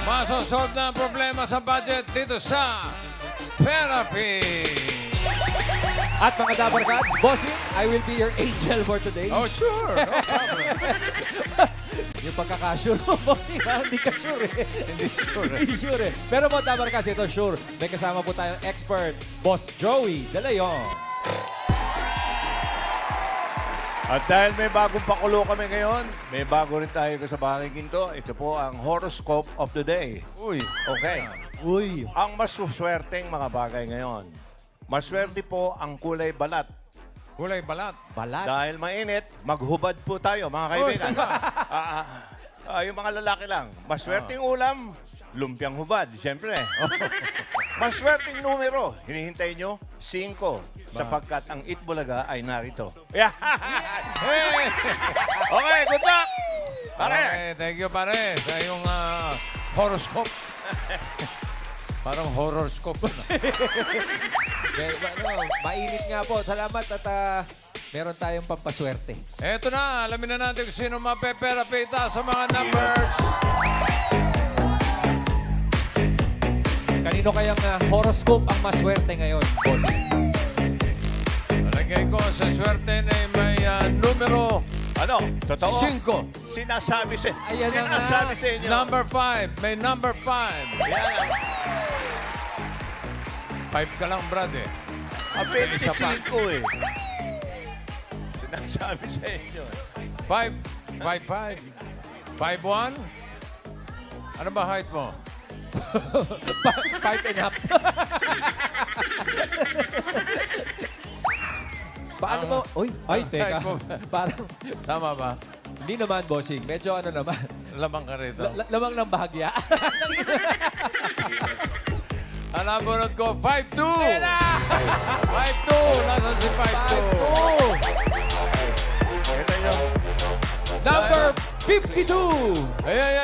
Masosolve na ang problema sa budget dito sa Therapy. At mga Dabar Cats, bossing, I will be your angel for today. Oh, sure. No problem. Yung pagkakasure mo, bossing, ha? Hindi ka sure eh. Hindi sure. Hindi sure eh. Pero mga Dabar Cats, ito sure. May kasama po tayong expert, Boss Joey De Leon. At dahil may bagong pakulo kami ngayon, may bago rin tayo sa Bahangin Ginto. Ito po ang horoscope of the day. Uy. Okay. Uy. Ang masuswerteng mga bagay ngayon. Maswerte po ang kulay balat. Kulay balat. Balat. Dahil mainit, maghubad po tayo, mga kaibigan. Yung mga lalaki lang. Maswerteng ulam, lumpiang hubad, siyempre. Maswerteng numero, hinihintay nyo, 5. Sapagkat ang Itbulaga ay narito. Hey! Okay, good luck! Pare! Okay, thank you, pare, sa iyong horoscope. Parang horoscope. Mainit nga po. Salamat at meron tayong pampaswerte. Eto na, alamin na natin kung sino mapeperapita sa mga numbers. Kanino kayang horoscope ang maswerte ngayon, bossing? Lagay ko sa swerte na may numero Ano? Totoo? 5. Sinasabi sa Ayan na nga. Sinasabi sa inyo. Number 5. May number 5. Yan. 5 ka lang, Brad, eh. Isa pa. 25 eh. Sinasabi sa inyo. 5. 5'5". 5'1". Ano ba height mo? 5.5. Paano mo? Uy, ay, teka. Height mo. Parang, Tama ba? hindi naman, bossing. Medyo ano naman. Lamang ka rito. Lamang ng bahagya. Alabunod ko, 5'2". Ayan na! 5'2". Nasaan si 5'2"? Ito yung Number 52. Ay.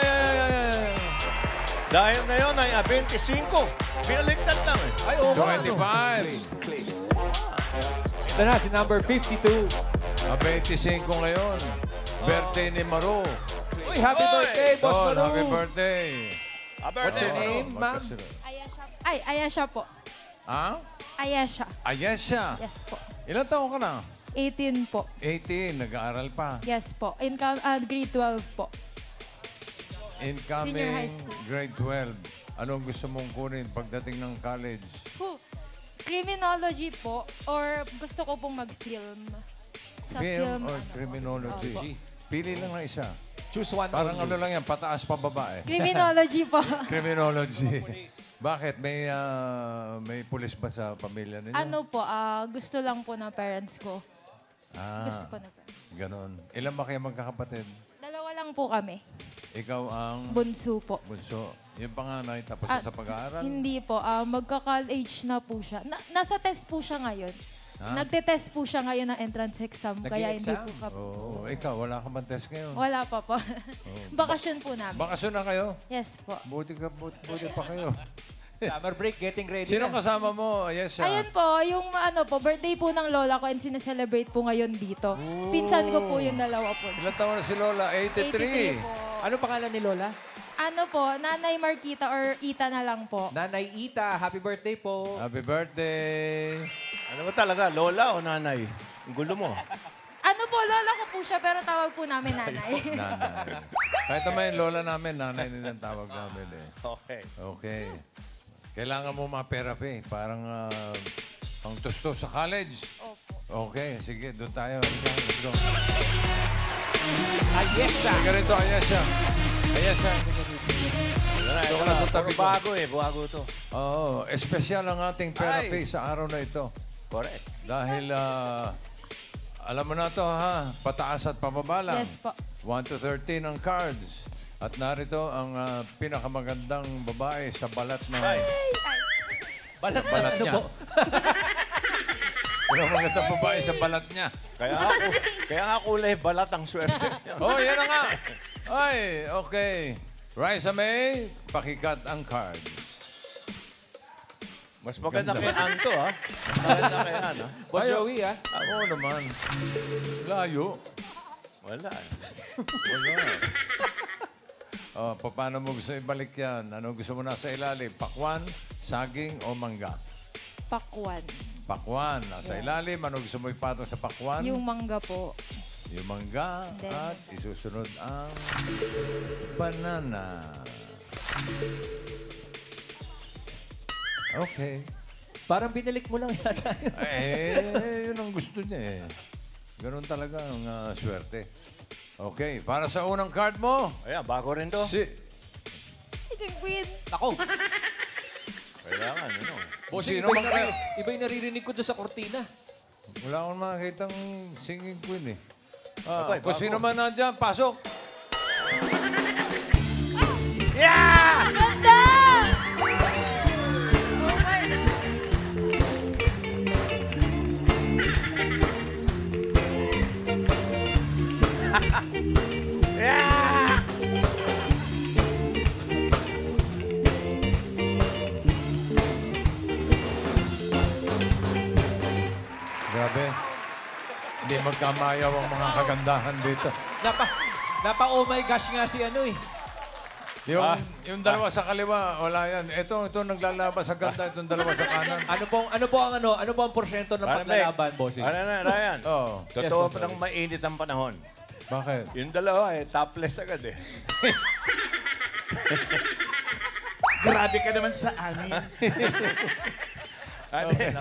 dahil ngayon ay 25. Pinaliktad lang eh. Ay, oh, 25. Ito na, si number 52. 25 ngayon. Birthday ni Maru. Uy, happy birthday, Boss Tol, Maru. happy birthday. What's your name, ma'am? Ayesha po. Ha? Ayesha. Ayesha. Yes po. Ilan taon ka na? 18 po. 18. Nag-aaral pa. Yes po. Grade 12 po. Incoming Senior high school. grade 12. Anong gusto mong kunin pagdating ng college? Criminology po or gusto ko pong mag-film. Sa film. or criminology? Opo. Pili lang ng isa. Choose one Parang only. ano lang yan, pataas pa baba eh. Criminology po. Criminology. Bakit? May pulis ba sa pamilya ninyo? Ano po, gusto lang po ng parents ko. Gusto po ng parents. Ganon. Ilan ba kayo magkakapatid? Dalawa lang po kami. Ikaw ang Bunso po. bunso. Yung panganay, tapos na sa pag-aaral? Hindi po. Magka-college na po siya. Nasa test po siya ngayon. Nagte-test po siya ngayon ng entrance exam. Kaya hindi po kami. Oo. Ikaw, wala ka man test ngayon? Wala pa po. Bakasyon po namin. Bakasyon na kayo? Yes po. Buti pa kayo. Summer break, getting ready Sino na. kasama mo? Yes, siya. Ayun po, yung birthday po ng lola ko and sineselebrate po ngayon dito. Pinsan ko po yung dalawa po. Ilan taon na si Lola? 83. 83 po. Ano pangalan ni Lola? Ano po, Nanay Marquita or Ita na lang po. Nanay Ita, happy birthday po. Happy birthday. Ano ba talaga? Lola o nanay? Ang gulo mo. Ano po, lola ko po siya pero tawag po namin nanay. Nanay. Kahit naman yung Lola namin, nanay nilang tawag namin eh. Okay. Okay. Kailangan mo ma-therapy. Parang pang tusto sa college. Opo. Okay, sige, doon tayo. Let's go. Ayesha. Sige rito, Ayesha. Ayesha. Ito ka na sa tabi ko. Bago eh. Bago to. Oo, espesyal ang ating therapy sa araw na ito. Correct. Dahil, alam mo na to ha, pataas at pababa lang. Yes po. 1 to 13 ang cards. At narito ang pinakamagandang babae sa balat ng... Balat balat ano niya. po? Pinakamagandang babae sa balat niya. Kaya nga kulay balat ang swerte. Oh, yan na nga. Ay, okay. Raisa May, pakikat ang cards. Mas maganda kay Ann to, ha? Mas maganda kay Ann, ha? Boss Joey, ha? Oo naman. Layo. Wala. Wala. Oh, paano mo gusto ibalik yan? Ano gusto mo nasa ilalim? Pakwan, saging o mangga? Pakwan. Pakwan, nasa ilalim. Ano gusto mo ipatong sa pakwan? Yung mangga po. Yung mangga. Then- At isusunod ang banana. Okay. Parang binalik mo lang yata. Yun ang gusto niya eh. Ganun talaga ang swerte. Okay, para sa unang card mo, Ayan, bago rin to. Chicken queen. Ako. Kailangan, ano. Bossing, Sino iba, man kayo? iba yung naririnig ko doon sa kortina. Wala akong makakitang singing queen eh. Abay, Kung bago. sino man nandyan, pasok. Yeah! Ganda! Oh my Yeah! Grabe. Hindi magkamayaw ang mga kagandahan dito. Napa oh my gosh nga si ano eh. Yung dalawa sa kaliwa, wala yan. Ito naglalabas sa ganda. Itong dalawa sa kanan. Ano po ang porsyento ng paglalaban, bossing? Ano na, Ryan? Oo. Totoo Yes, pa ng mainit ang panahon. Bakit? Yung dalawa topless agad eh. Grabe ka naman sa amin. Ate,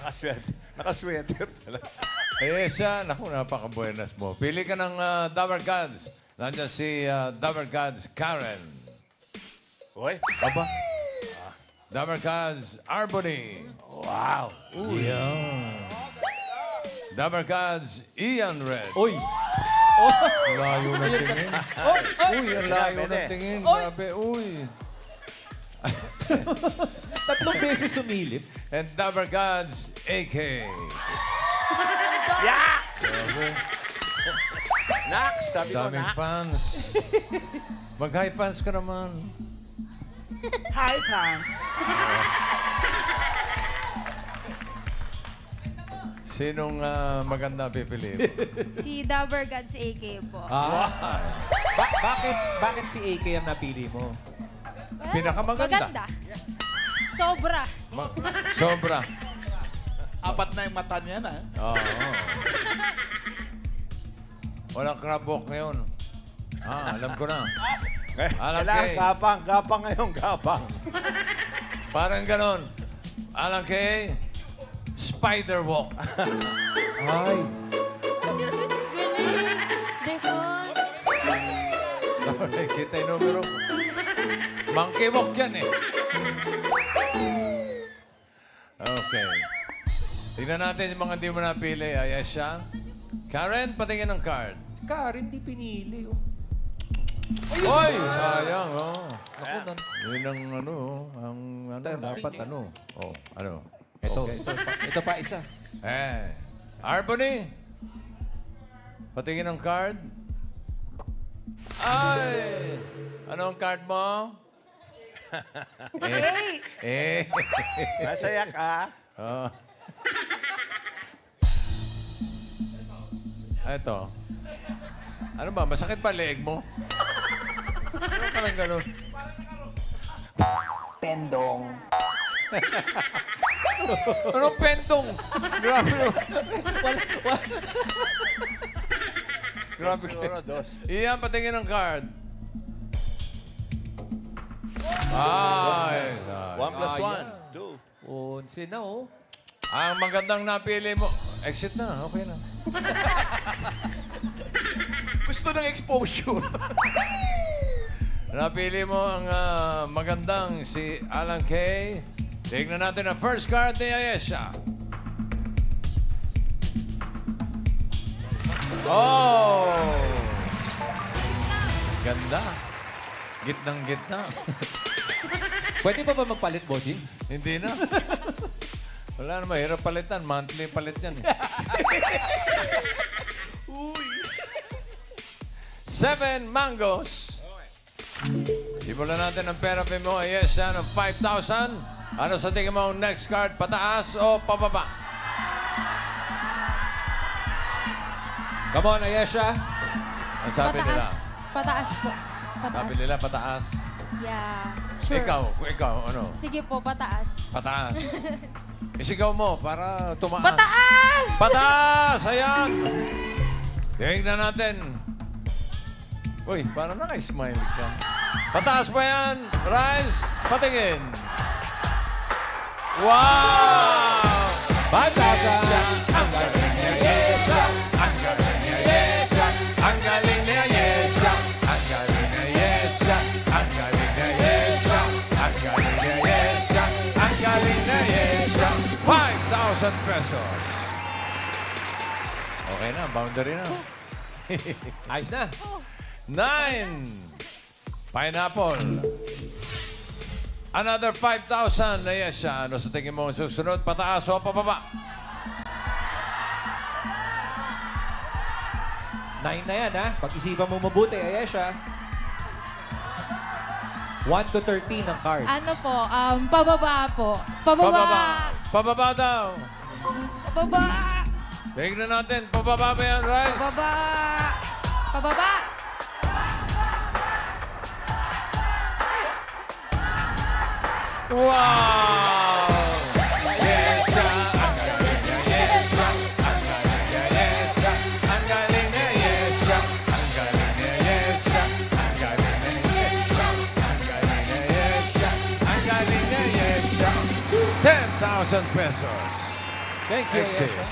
nakasweater pala. Siya, naku, napaka-buenas mo. Pili ka ng Dower Gods. Nandiyan si Dower Gods Karen. Uy, Aba? Dower Gods Arbony. wow. Dower Gods Ian Red. Uy! Layo ng tingin. Uy, ang layo Pwede. ng tingin. Grabe, uy. Tatlong beses sumilip. And Dower Gods AK. Yeah! Grabe. Nax, sabi ko Daming Nax. fans. Mag-high fans ka naman. Hi, fans. Sinong maganda pipiliin mo? Si Dabber Gods AK po. Bakit si AK ang napili mo? Pinakamaganda. Maganda. Sobra. Sobra. Apat na yung mata niya na. Oo. Walang crab walk ngayon. Alam ko na. Alang Kailangan Kay. gapang ngayon, gapang. Parang ganon. Alang kay spider walk. Ay. Galing. Defon. Okay, kita yung numero. Monkey walk yan eh. Okay. Tingnan natin yung mga di mo napili. Ayos siya. Karen, patingin ng card. Karen, di pinili. Oh. Oy! Sayang, oh. Ako, Yun ang dapat ano. Oh, ano. Ito, Okay. ito pa isa. Arbony. Patingin ng card. Ay! Ano ang card mo? Masaya ka. Oh. Ito. Ano ba? Masakit ba leeg mo? Ano parang ganun? Pendong. Anong pentong? Grabe naman. Grabe kayo. Iyan, patingin ng card. Ay. 1 plus 1, 2. Onse na, oh. Ang magandang napili mo. Exit na. Okay na. Gusto ng exposure. Napili mo ang magandang si Alan Kay. Tignan natin ang first card ni Ayesha. Oh! Ganda. Gitnang gitna. Pwede pa ba magpalit, bossing? Hindi na. Wala na, mahirap palitan. Monthly palit yan. Eh. 7 mangoes. Simulan natin ang therapy mo. Yes, yan, ng 5,000. Ano sa tingin mo ang next card? Pataas o pababa? Come on, Ayesha. Ang sabi nila. Pataas po. Pataas. Sabi nila pataas. Yeah. Sure. Ikaw, ano? Sige po, pataas. Pataas. Isigaw mo para tumaas. Pataas! Pataas! Ayan! Tingnan natin. Uy, parang naka-smile ka. Pataas ba yan? Rise, patingin. Wow! 5,000. Ang galing niya, Yesha. Ang galing niya, Yesha. Ang galing niya, Yesha. Ang galing niya, Yesha. Ang galing niya, Yesha. Ang galing niya, Yesha. Ang galing niya, Yesha. 5,000 pesos. Okay na, boundary na. Ayos na. 9. Pineapple. Another 5,000 na Yesha. Ano sa tingin mo ang susunod? Pataas o pababa? 9 na yan, ha? Pag-isipan mo mabuti, Ayesha. 1 to 13 ang cards. Ano po, pababa po. Pababa. Pababa daw. Pababa. Tignan natin. Pababa ba yan, Rice? Pababa. Pababa. Wow! Yesha, ang galing niya, Yesha. Ang galing niya, Yesha. Ang galing niya, Yesha. Ang galing niya, Yesha. Ang galing niya, Yesha. Ang galing niya, Yesha. Ang galing niya, Yesha. 10,000 pesos. Thank you, Exit. Ayesha.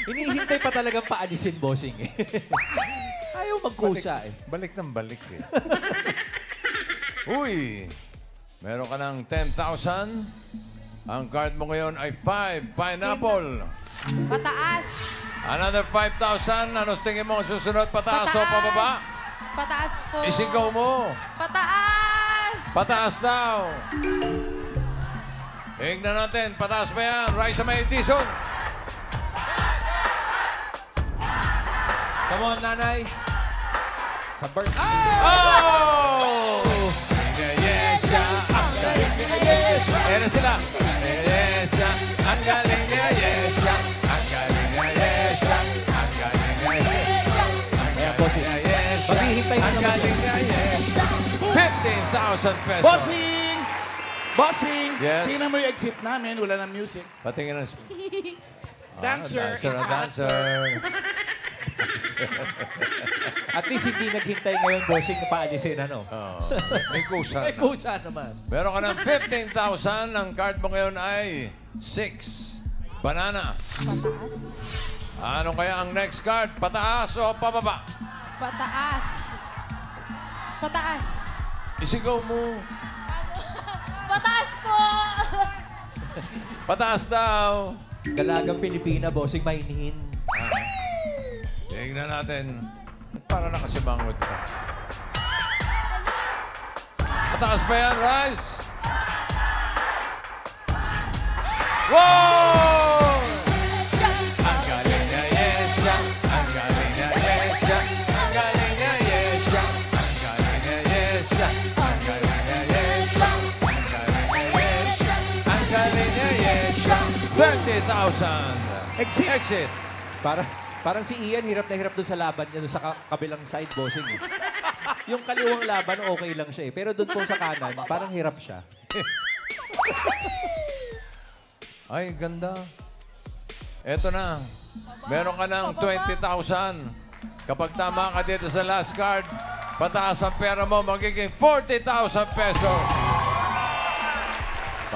Hinihintay pa talagang paalisin, bossing, eh. Ayaw magkusa, eh. Balik ng balik, eh. Uy! Meron ka ng 10,000. Ang card mo ngayon ay 5. Pineapple. Pataas. Another 5,000. Ano sa tingin mo ang susunod? Pataas o pababa? Pataas po. Isigaw mo. Pataas. Pataas daw. Tignan natin. Pataas ba yan? Raisa May Dizon. Come on, nanay. Sa bird. Oh! Yesha, ang galing niya, Yesha. Ayan na sila. Yesha, ang galing niya, Yesha. Ang galing niya, Yesha. Ang galing niya, Yesha. Ang galing niya, Yesha. Maghihintay na Ang naman. galing niya, Yesha. 15,000 pesos. Bossing! Bossing! Yes? Tingnan mo yung exit namin. Wala na music. Patingin ng... Dancer. Dancer. At least hindi naghintay ngayon, bossing, na paalisin, ano? Oh, may kusa. May kusa naman. Meron ka ng 15,000. Ang card mo ngayon ay 6. Banana. Pataas. Ano kaya ang next card? Pataas o pababa? Pataas. Pataas. Isigaw mo. Pataas po. Pataas daw. Dalagang Pilipina, bossing, mainihin. Tingnan natin. Para nakasimangot ka. Pataas ba yan, Rice? Wow! Ang galing niya, Yesha. Ang galing niya, Yesha. Ang galing niya, Yesha. Ang galing niya, Yesha. Ang galing niya, Yesha. Ang galing niya, Yesha. Ang galing niya, Yesha. 20,000. Exit. Parang si Ian, hirap na hirap doon sa laban niya, doon sa kabilang side, bossing, eh. Yung kaliwang laban, okay lang siya, eh. Pero doon po sa kanan, parang hirap siya. Ay, ganda. Eto na. Meron ka ng 20,000. Kapag tama ka dito sa last card, pataas ang pera mo, magiging 40,000 pesos.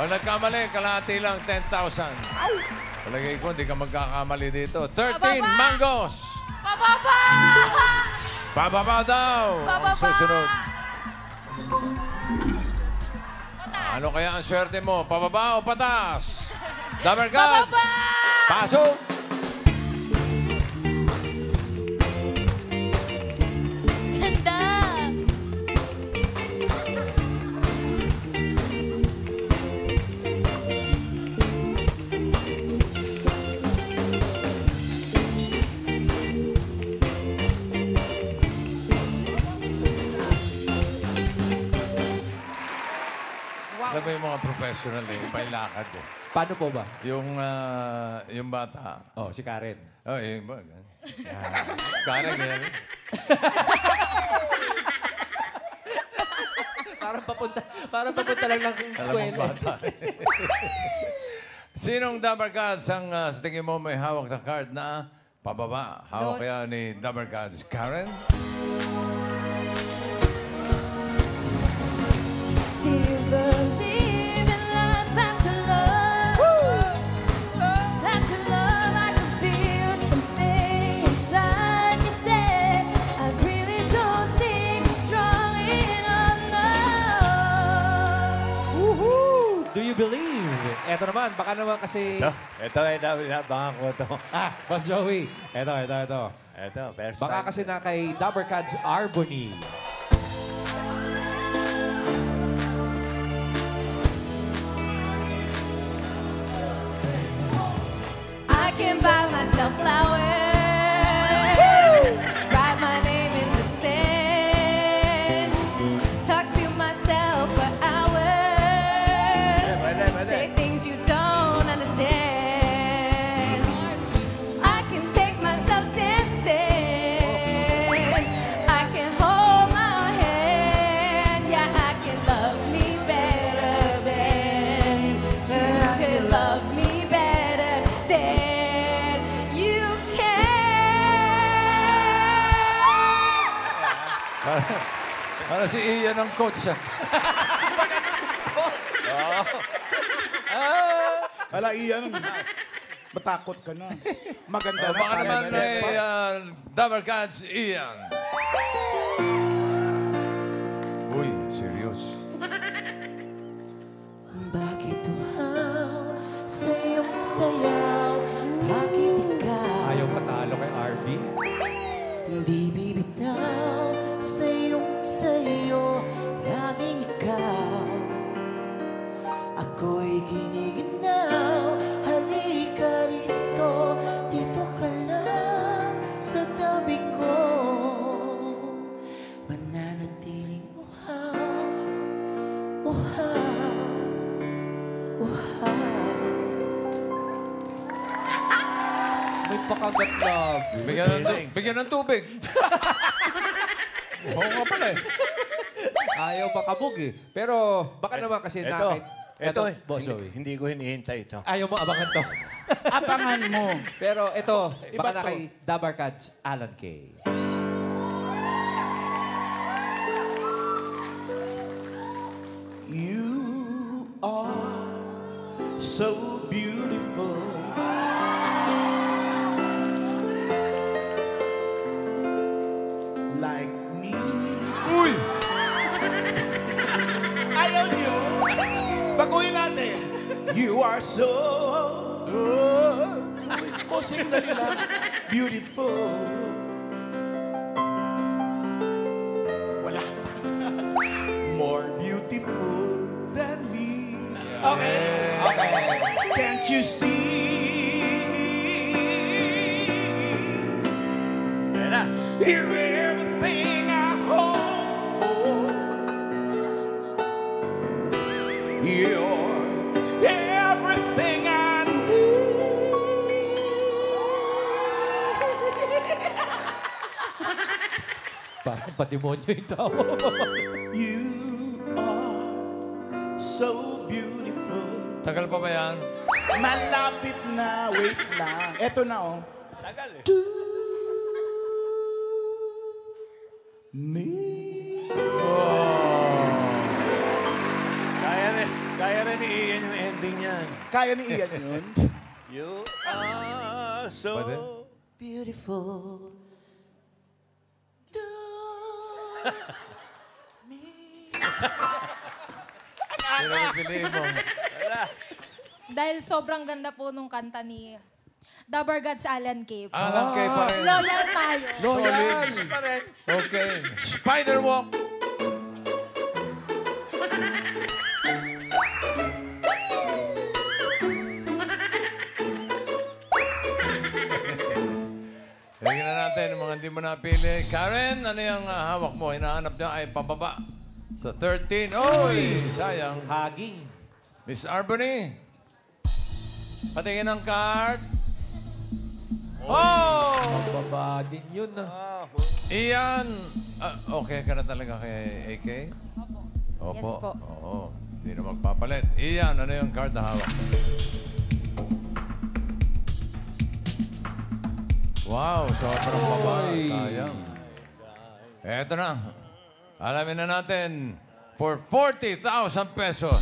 Pag nagkamali, kalahati lang 10,000. Palagay ko, hindi ka magkakamali dito. 13 Pababa! mangoes. Pababa. Pababa daw. Ang Pababa. susunod. Pataas. Ano kaya ang swerte mo? Pababa o pataas? Double cards. Pababa. Pasok. Ganda. Alam mo yung mga professional eh, pailakad eh. Paano po ba? Yung bata. Oh, si Karen. Oh, yung ba? Karen, ganyan. Parang papunta lang ng eskwela. Sinong Dabber Cats ang sa tingin mo may hawak na card na pababa? Hawak kaya ni Dabber Cats? Karen? Do you believe in love? That's a love. That's a love. I can feel something inside me say, I really don't think we're strong enough. Woohoo! Do you believe? Eto naman, baka naman kasi... Ito ay nabangan ko ito. Boss Joey. Eto. Ito, first Baka time. kasi na kay Dabber Cats Arbony. I can buy myself flowers. Write my name in the sand. Talk to myself for hours. Say things you don't understand. I can take myself dancing. I can hold my hand. Yeah, I can love me better than you can love me better than you can. Para si Ian ang coach. Ala, Ian, matakot ka na. Maganda na. Baka naman kaya may na- Dabber Cats Ian. Uy, serious. Bakit uhaw sa iyong sayaw? Bakit ikaw Ayaw matalo kay RB. hindi bibitaw sa iyong sayo? Laging ikaw, ako'y giniginaw. Halika rito, dito ka lang sa tabi ko. Mananatiling uhaw, uhaw, uhaw. May pakagat na. Bigyan ng tubig. Oo nga pala eh. Ayaw makabog eh. Pero baka naman kasi Ito. Ito, Boss Joey. hindi ko hinihintay ito. Ayaw mo abangan to. Abangan mo. Pero ito, Iba baka na to. kay Dabber Cats Alan Kay. You are so beautiful. Like me. Uy! Ayaw niyo. Baguhin natin. You are so... Posing dali lang. Beautiful. Wala pa. More beautiful than me. Okay. Can't you see? Ayan na. You're everything I hope for. You're everything I need. Parang patimonyo yung tao. You are so beautiful. Tagal pa ba yan? Malapit na, wait lang. Eto na, oh. Tagal eh. Me. Kaya rin ni Ian yung ending niyan. Kaya ni Ian yun. You are so... Pwede? Beautiful. Sino pipiliin mo? Dahil sobrang ganda po nung kanta ni Dabber Cats Alan Kay. Alan Kay pa rin. Loyal tayo. Solid. pa rin. Okay. Spider Walk. Tingnan na natin ang mga hindi mo napili. Karen, ano yung hawak mo? Hinahanap niya ay pababa. Sa 13. Oy! Sayang. Haging. Miss Arbony. Patingin ng card. Oh! Baba din yun. Ian, okay ka na talaga kay AK? Opo. Yes po. Oo. Hindi na magpapalit. Ian, ano yung card na hawak? Wow, sobrang baba. Sayang. Eto na. Alamin na natin for 40,000 pesos.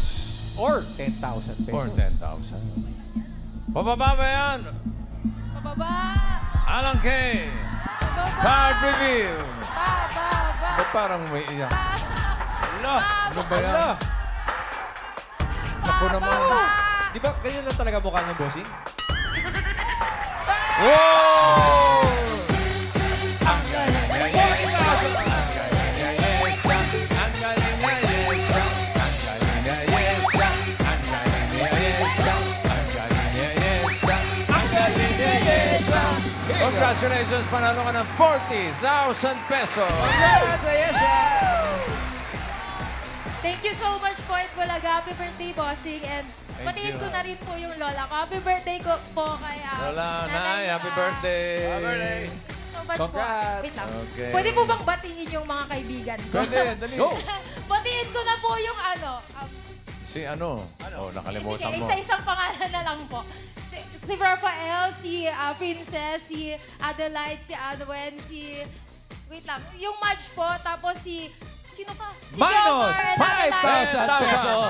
Or 10,000 pesos. Or 10,000. Pababa ba yan? Pababa! Alang K. Pababa! Card reveal. Pababa! Ba't parang may iyak? Ala! Ano ba yan? Ala! Ako naman. Di ba ganyan lang talaga mukha ng bossing? Wow! Ang galing na yesya. Ang galing na yesya. Ang galing na yesya. Ang galing na yesya. Ang galing na yesya. Ang galing na yesya. Ang galing na yesya. Congratulations, panalo ka ng 40,000 pesos. Thank you so much po, Ed Bulaga. Happy birthday, bossing. And patiin ko na rin po yung lola ko. Happy birthday ko po kay Lola, Nanay, Nay, happy birthday. Happy birthday. So much Congrats. po. Wait lang. Okay. Pwede po bang batiin yung mga kaibigan ko? Pwede, dali. Go! Batiin ko na po yung Si ano? Oh, nakalimutan sige, mo. isa-isang pangalan na lang po. Si Rafael, si Princess, si Adelaide, si Adwen, si... Wait lang. Yung Madge po, tapos si... Sino pa? Si Minus Jomar and Adelaide. 5,000 pesos.